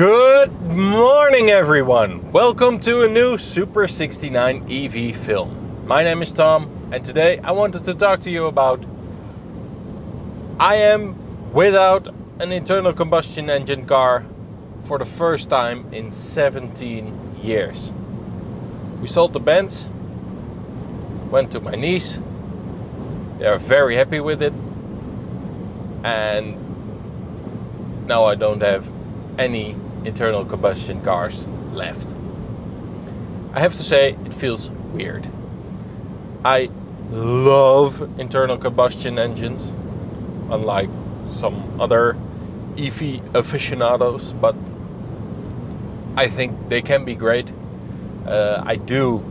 Good morning, everyone. Welcome to a new Super 69 EV film. My name is Tom, and today I wanted to talk to you about I am without an internal combustion engine car for the first time in 17 years. We sold the Benz, went to my niece. They are very happy with it, and now I don't have any internal combustion cars left. I have to say, it feels weird. I love internal combustion engines, unlike some other EV aficionados, but I think they can be great. I do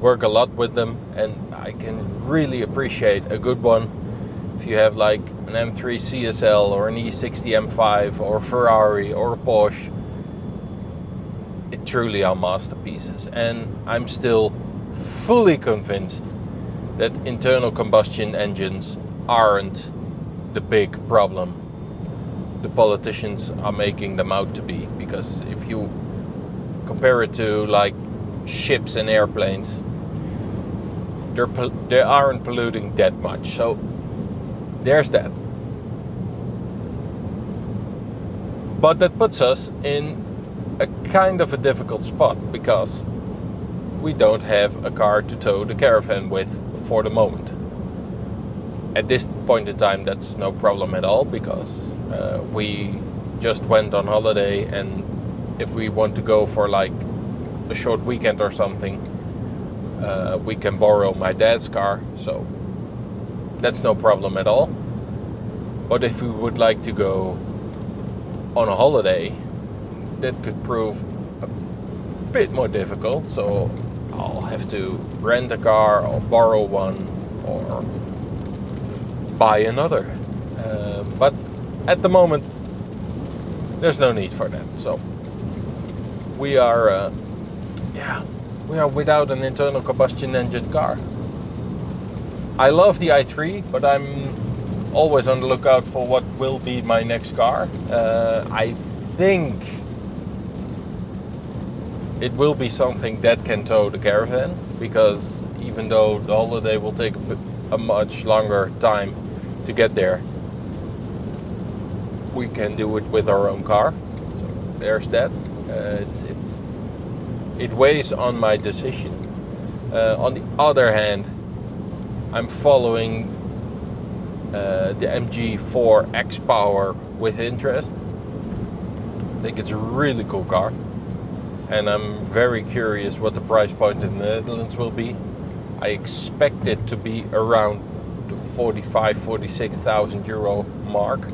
work a lot with them, and I can really appreciate a good one. If you have like an M3 CSL or an E60 M5 or a Ferrari or a Porsche, it truly are masterpieces. And I'm still fully convinced that internal combustion engines aren't the big problem the politicians are making them out to be. Because if you compare it to like ships and airplanes, they aren't polluting that much. So there's that. But that puts us in a kind of a difficult spot because we don't have a car to tow the caravan with for the moment. At this point in time, that's no problem at all because we just went on holiday, and if we want to go for like a short weekend or something, we can borrow my dad's car, so that's no problem at all. But if we would like to go on a holiday, that could prove a bit more difficult. So I'll have to rent a car or borrow one or buy another. But at the moment, there's no need for that. So we are without an internal combustion engine car. I love the i3, but I'm always on the lookout for what will be my next car. I think it will be something that can tow the caravan, because even though the holiday will take a much longer time to get there, we can do it with our own car. So there's that. It weighs on my decision. On the other hand, I'm following the MG4 X-Power with interest. I think it's a really cool car, and I'm very curious what the price point in the Netherlands will be. I expect it to be around the 46,000 euro mark.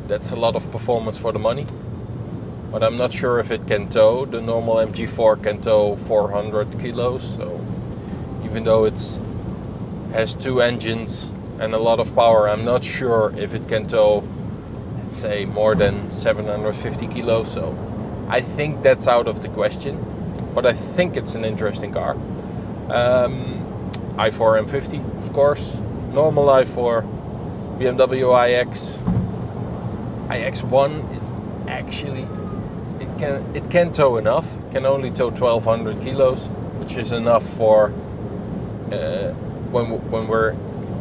That's a lot of performance for the money, but I'm not sure if it can tow. The normal MG4 can tow 400 kilos, so even though it has two engines and a lot of power, I'm not sure if it can tow, let's say, more than 750 kilos. So I think that's out of the question, but I think it's an interesting car. i4 M50, of course, normal i4, BMW iX. iX1 is actually, it can tow enough. It can only tow 1200 kilos, which is enough for when we're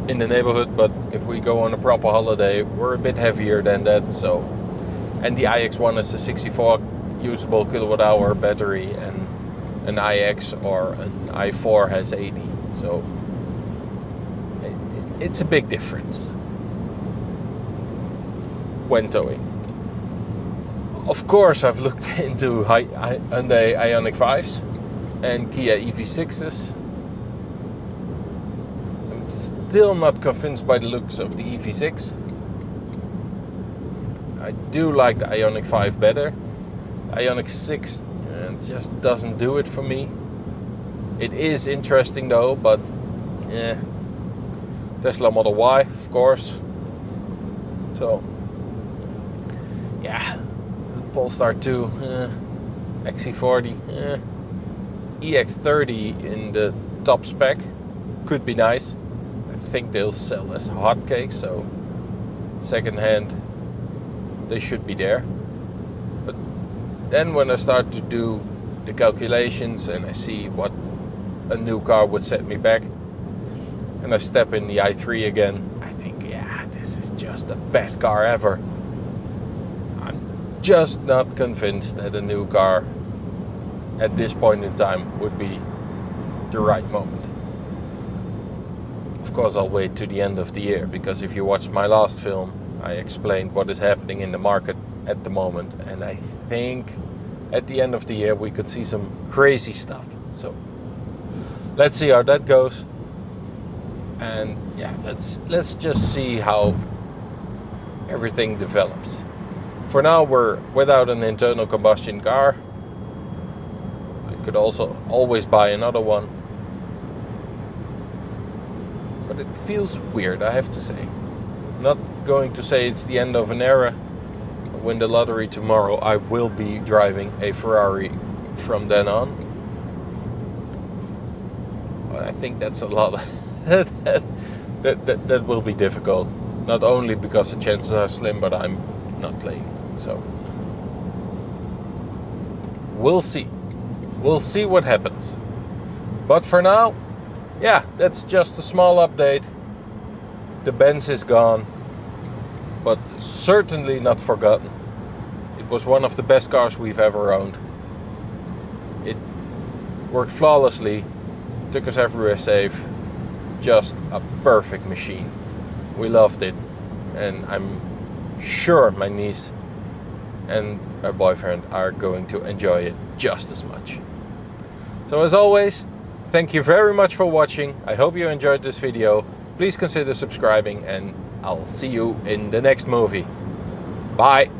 in the neighborhood, but if we go on a proper holiday, we're a bit heavier than that. So, and the iX1 is a 64 usable kilowatt hour battery, and an iX or an i4 has 80. So it's a big difference when towing. Of course, I've looked into Hyundai Ioniq 5s and Kia EV6s. I'm still not convinced by the looks of the EV6. I do like the Ioniq 5 better. Ioniq 6 just doesn't do it for me. It is interesting though, but Tesla Model Y, of course. So yeah, Polestar 2, XC40, EX30 in the top spec could be nice. I think they'll sell as hotcakes, so second hand they should be there. Then when I start to do the calculations and I see what a new car would set me back, and I step in the i3 again, I think, yeah, this is just the best car ever. I'm just not convinced that a new car at this point in time would be the right moment. Of course, I'll wait to the end of the year, because if you watched my last film, I explained what is happening in the market at the moment, and I think at the end of the year we could see some crazy stuff. So let's see how that goes, and yeah, let's just see how everything develops. For now, we're without an internal combustion car. I could also always buy another one, but it feels weird, I have to say. Not going to say it's the end of an era. I win the lottery tomorrow, I will be driving a Ferrari from then on. But I think that's a lot. that will be difficult. Not only because the chances are slim, but I'm not playing. So we'll see. We'll see what happens. But for now, yeah, that's just a small update. The Benz is gone, but certainly not forgotten. It was one of the best cars we've ever owned. It worked flawlessly, took us everywhere safe. Just a perfect machine. We loved it, and I'm sure my niece and her boyfriend are going to enjoy it just as much. So as always, thank you very much for watching. I hope you enjoyed this video. Please consider subscribing, and I'll see you in the next movie. Bye.